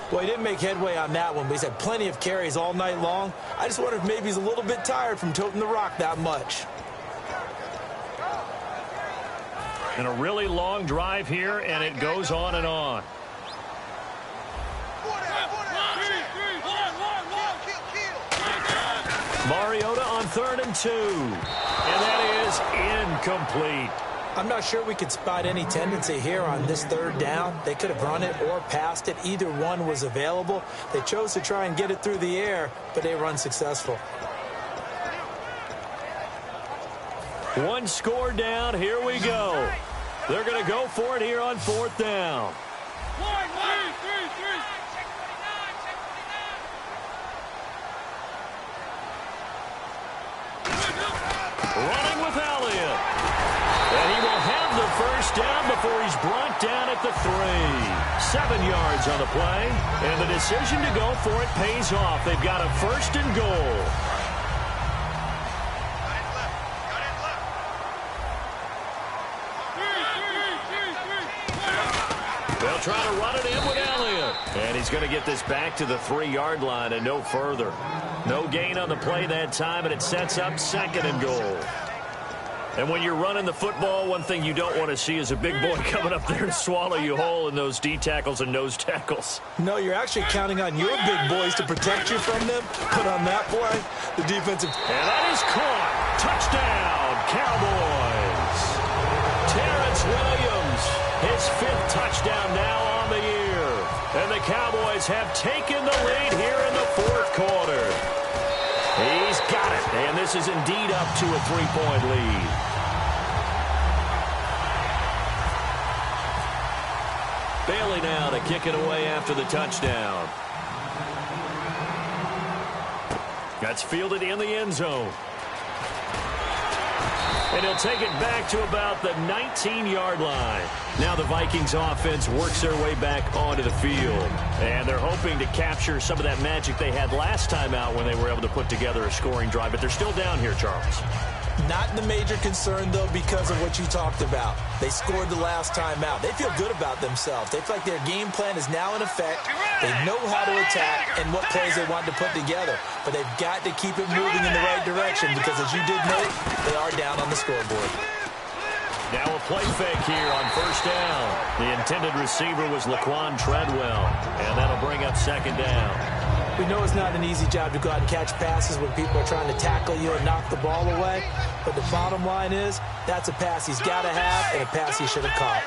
Well, he didn't make headway on that one, but he's had plenty of carries all night long. I just wonder if maybe he's a little bit tired from toting the rock that much. And a really long drive here, and it goes on and on. Mariota on 3rd and 2. And that is incomplete. I'm not sure we could spot any tendency here on this 3rd down. They could have run it or passed it. Either one was available. They chose to try and get it through the air, but they were unsuccessful. One score down. Here we go. They're going to go for it here on 4th down. 1, 2, 3, 3. Running with Elliott. And he will have the 1st down before he's brought down at the 3. 7 yards on the play. And the decision to go for it pays off. They've got a 1st and goal. They'll try to run it in with Elliott. And he's going to get this back to the 3-yard line and no further. No gain on the play that time, and it sets up 2nd and goal. And when you're running the football, one thing you don't want to see is a big boy coming up there to swallow you whole in those D tackles and nose tackles. No, you're actually counting on your big boys to protect you from them. But on that play, the defensive... And that is caught. Touchdown, Cowboys. Terrence Williams, his 5th touchdown now on the year. And the Cowboys have taken the lead here in the 4th quarter. He's got it, and this is indeed up to a 3-point lead. Bailey now to kick it away after the touchdown. That's fielded in the end zone. And he'll take it back to about the 19-yard line. Now the Vikings offense works their way back onto the field. And they're hoping to capture some of that magic they had last time out when they were able to put together a scoring drive. But they're still down here, Charles. Not the major concern, though, because of what you talked about. They scored the last time out. They feel good about themselves. They feel like their game plan is now in effect. They know how to attack and what plays they want to put together. But they've got to keep it moving in the right direction because, as you did note, they are down on the scoreboard. Now a play fake here on 1st down. The intended receiver was Laquan Treadwell, and that'll bring up 2nd down. We know it's not an easy job to go out and catch passes when people are trying to tackle you and knock the ball away. But the bottom line is, that's a pass he's got to have and a pass he should have caught.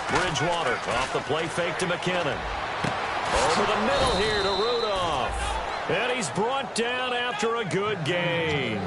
Bridgewater off the play fake to McKinnon. Over the middle here to Rudolph. And he's brought down after a good gain.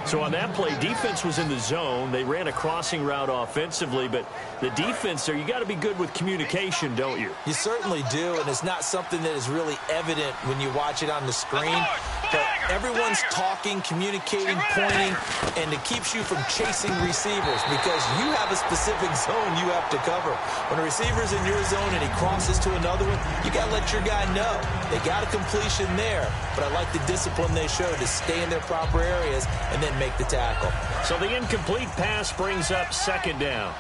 So on that play, defense was in the zone. They ran a crossing route offensively, but the defense there, you got to be good with communication, don't you? You certainly do, and it's not something that is really evident when you watch it on the screen. But everyone's talking, communicating, pointing, and it keeps you from chasing receivers because you have a specific zone you have to cover. When a receiver's in your zone and he crosses to another one, you got to let your guy know. They got a completion there, but I like the discipline they showed to stay in their proper areas and then make the tackle. So the incomplete pass brings up 2nd down.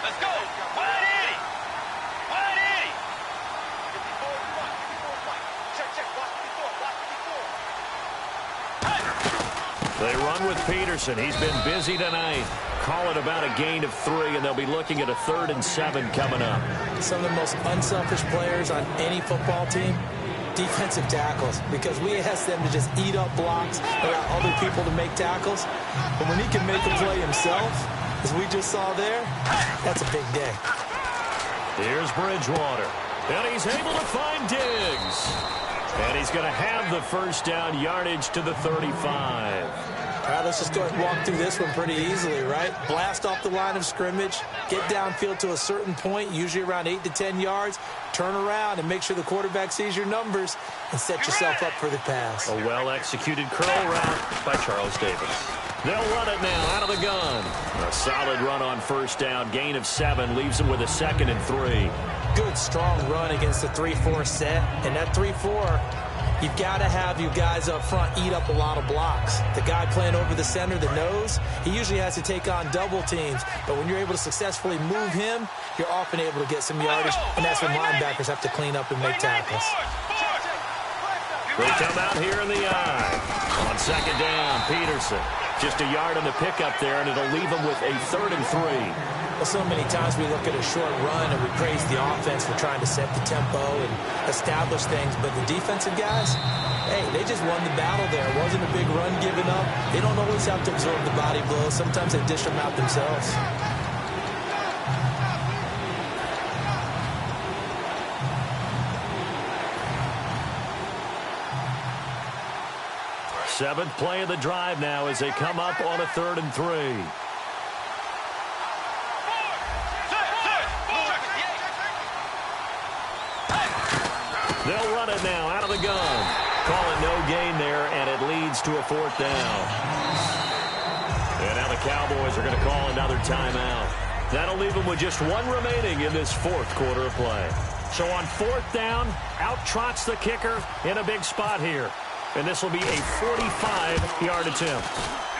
Let's go. Wide Eddie. Wide Eddie. Check. Watch before. They run with Peterson. He's been busy tonight. Call it about a gain of 3, and they'll be looking at a 3rd and 7 coming up. Some of the most unselfish players on any football team, defensive tackles, because we ask them to just eat up blocks, allow other people to make tackles. But when he can make a play himself, as we just saw there, that's a big day. Here's Bridgewater, and he's able to find Diggs. And he's going to have the 1st down, yardage to the 35. All right, let's just go ahead and walk through this one pretty easily, right? Blast off the line of scrimmage, get downfield to a certain point, usually around 8 to 10 yards, turn around and make sure the quarterback sees your numbers and set yourself up for the pass. A well-executed curl route by Charles Davis. They'll run it now out of the gun. A solid run on first down. Gain of 7 leaves them with a 2nd and 3. Good, strong run against the 3-4 set. And that 3-4, you've got to have you guys up front eat up a lot of blocks. The guy playing over the center, the nose, he usually has to take on double teams. But when you're able to successfully move him, you're often able to get some yardage. And that's when linebackers have to clean up and make tackles. They come out here in the eye. On second down, Peterson. Just a yard on the pickup there, and it'll leave them with a 3rd and 3. Well, so many times we look at a short run and we praise the offense for trying to set the tempo and establish things. But the defensive guys, hey, they just won the battle there. It wasn't a big run given up. They don't always have to absorb the body blows. Sometimes they dish them out themselves. Seventh play of the drive now as they come up on a 3rd and 3. They'll run it now out of the gun. Call it no gain there, and it leads to a 4th down. And now the Cowboys are going to call another timeout. That'll leave them with just 1 remaining in this 4th quarter of play. So on 4th down, out trots the kicker in a big spot here. And this will be a 45-yard attempt.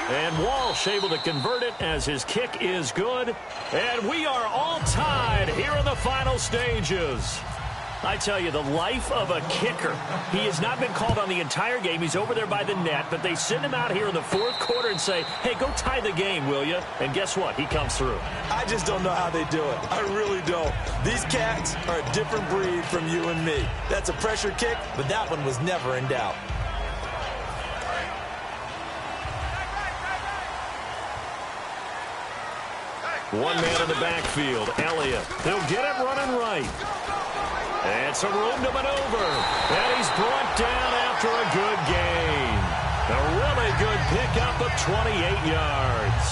And Walsh able to convert it as his kick is good. And we are all tied here in the final stages. I tell you, the life of a kicker. He has not been called on the entire game. He's over there by the net, but they send him out here in the 4th quarter and say, hey, go tie the game, will you? And guess what? He comes through. I just don't know how they do it. I really don't. These cats are a different breed from you and me. That's a pressure kick, but that one was never in doubt. One man in the backfield, Elliott. He'll get it running right. And some room to maneuver. And he's brought down after a good gain. A really good pickup of 28 yards.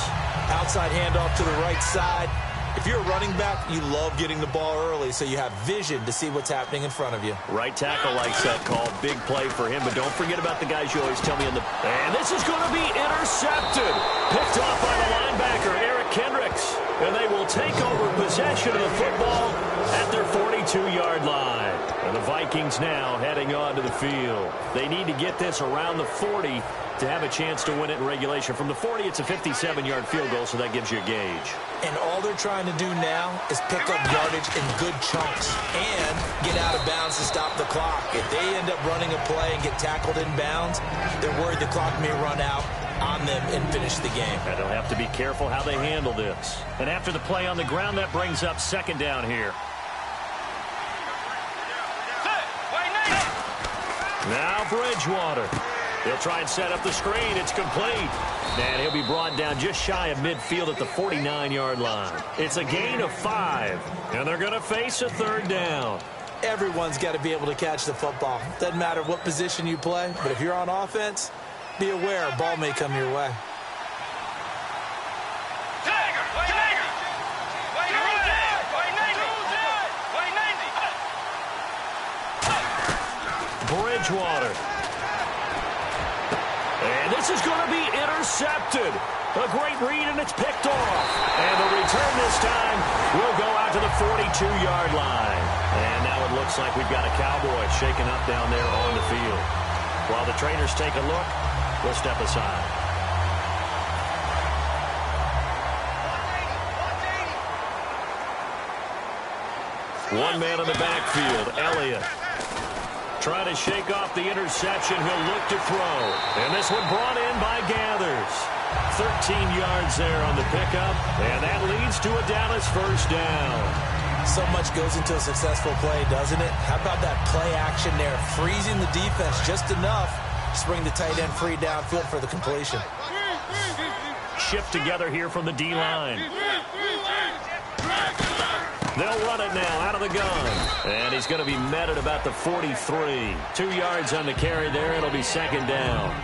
Outside handoff to the right side. If you're a running back, you love getting the ball early so you have vision to see what's happening in front of you. Right tackle likes that call. Big play for him, but don't forget about the guys you always tell me in the... And this is going to be intercepted. Picked off by the linebacker, Eric Kendricks. And they will take over possession of the football at their 42-yard line. And the Vikings now heading onto the field. They need to get this around the 40 to have a chance to win it in regulation. From the 40, it's a 57-yard field goal, so that gives you a gauge. And all they're trying to do now is pick up yardage in good chunks and get out of bounds to stop the clock. If they end up running a play and get tackled in bounds, they're worried the clock may run out on them and finish the game. And they'll have to be careful how they handle this. And after the play on the ground, that brings up 2nd down here. Now Bridgewater. He'll try and set up the screen. It's complete. And he'll be brought down just shy of midfield at the 49-yard line. It's a gain of 5. And they're going to face a 3rd down. Everyone's got to be able to catch the football. Doesn't matter what position you play, but if you're on offense, be aware a ball may come your way. Bridgewater. And this is going to be intercepted. A great read, and it's picked off. And the return this time will go out to the 42-yard line. And now it looks like we've got a Cowboy shaken up down there on the field. While the trainers take a look, we'll step aside. One man in the backfield, Elliott. Trying to shake off the interception. He'll look to throw. And this one brought in by Gathers. 13 yards there on the pickup. And that leads to a Dallas 1st down. So much goes into a successful play, doesn't it? How about that play action there? Freezing the defense just enough to bring the tight end free downfield for the completion. Shift together here from the D-line. They'll run it now out of the gun. And he's going to be met at about the 43. 2 yards on the carry there. It'll be 2nd down.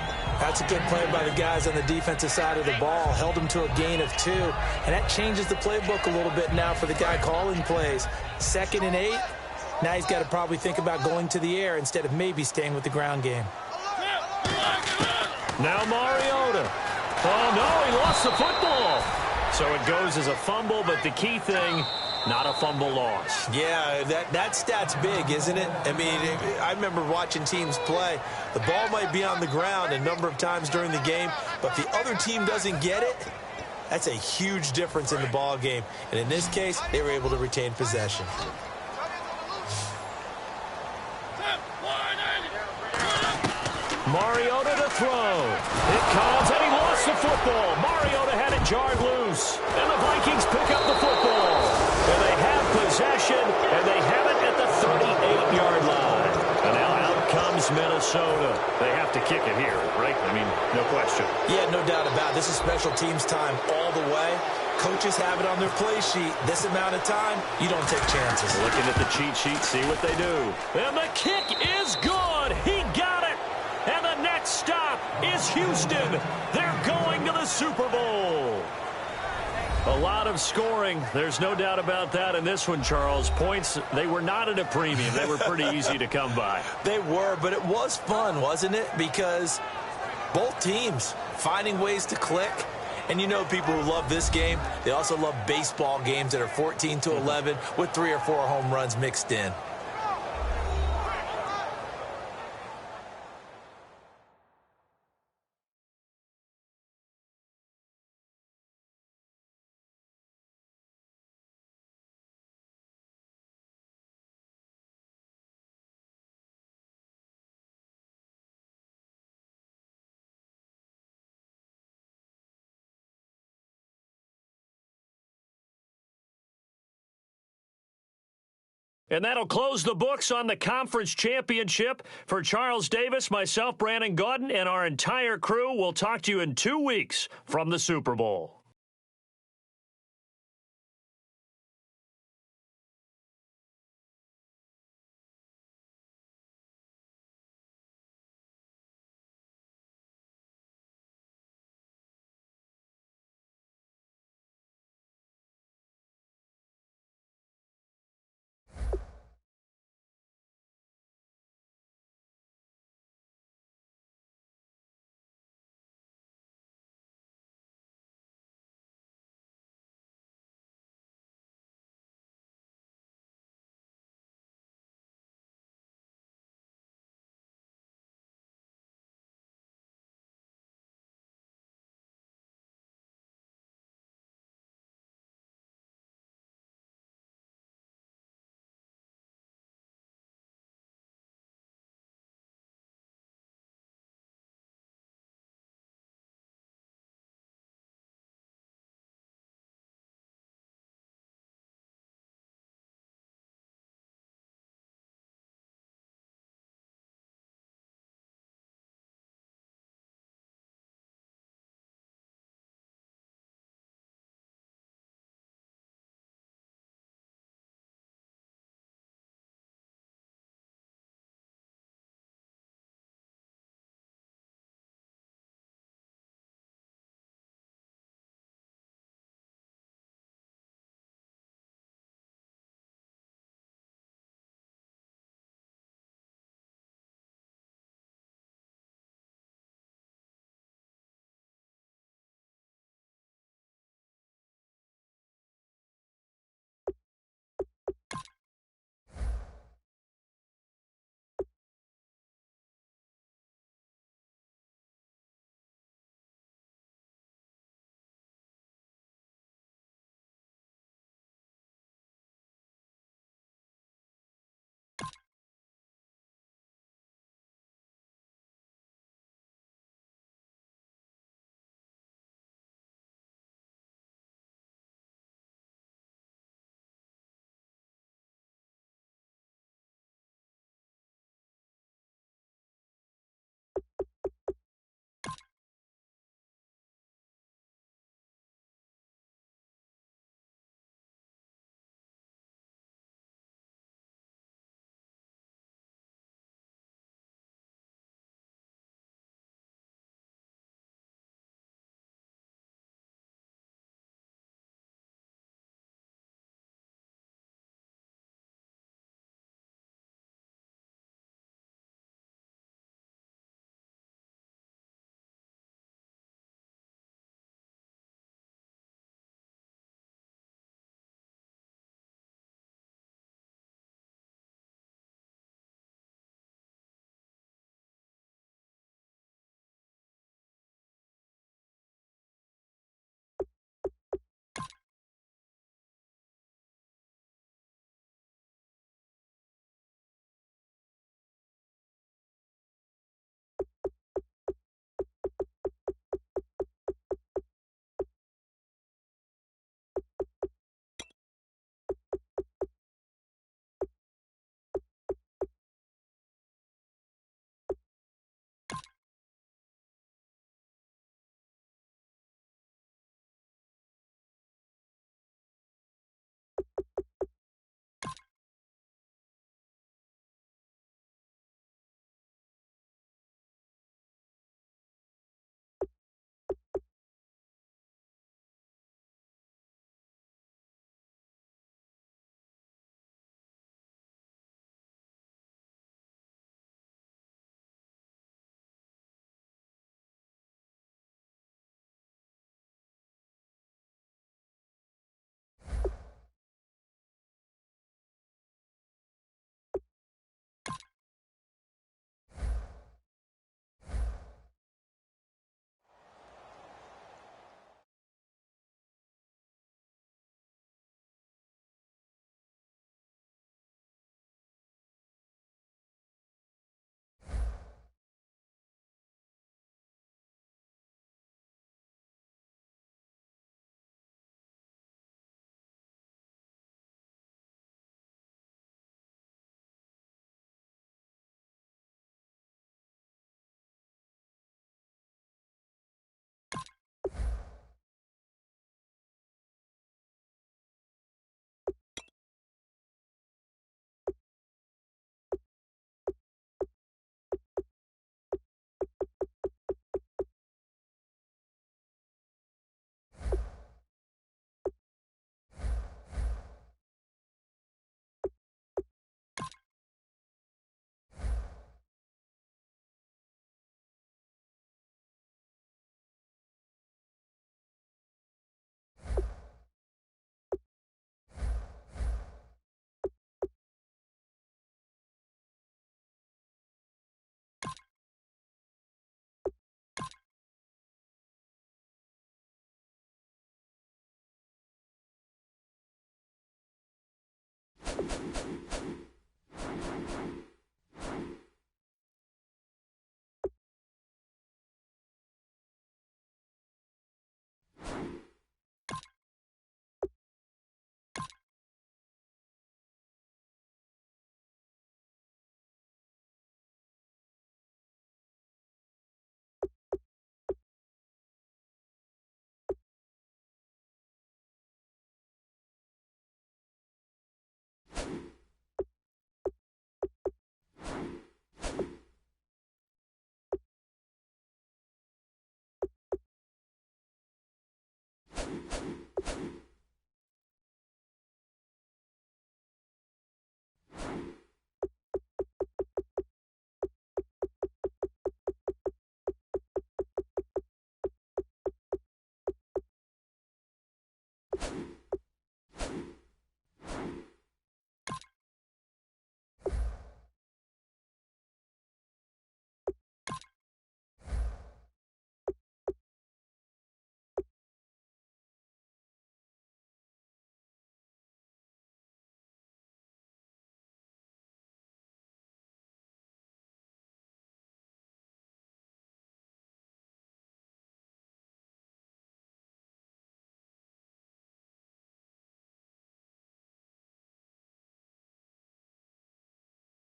That's a good play by the guys on the defensive side of the ball. Held them to a gain of 2. And that changes the playbook a little bit now for the guy calling plays. 2nd and 8. Now he's got to probably think about going to the air instead of maybe staying with the ground game. Now Mariota. Oh, no, he lost the football. So it goes as a fumble, but the key thing, not a fumble loss. Yeah, that stat's big, isn't it? I mean, I remember watching teams play. The ball might be on the ground a number of times during the game, but if the other team doesn't get it, that's a huge difference in the ball game. And in this case, they were able to retain possession. Mariota to throw. It comes, and he lost the football. Mariota had it jarred loose. And the Vikings pick up the football. And they have possession, and they have it at the 38-yard line. And now out comes Minnesota. They have to kick it here, right? I mean, no question. Yeah, no doubt about it. This is special teams time all the way. Coaches have it on their play sheet. This amount of time, you don't take chances. Looking at the cheat sheet, see what they do. And the kick is good. He got it. And the next stop is Houston. They're going to the Super Bowl. A lot of scoring. There's no doubt about that in this one, Charles. Points, they were not at a premium. They were pretty easy to come by. They were, but it was fun, wasn't it? Because both teams finding ways to click. And you know people who love this game, they also love baseball games that are 14-11 with 3 or 4 home runs mixed in. And that'll close the books on the conference championship. For Charles Davis, myself, Brandon Gaudin, and our entire crew, we'll talk to you in 2 weeks from the Super Bowl.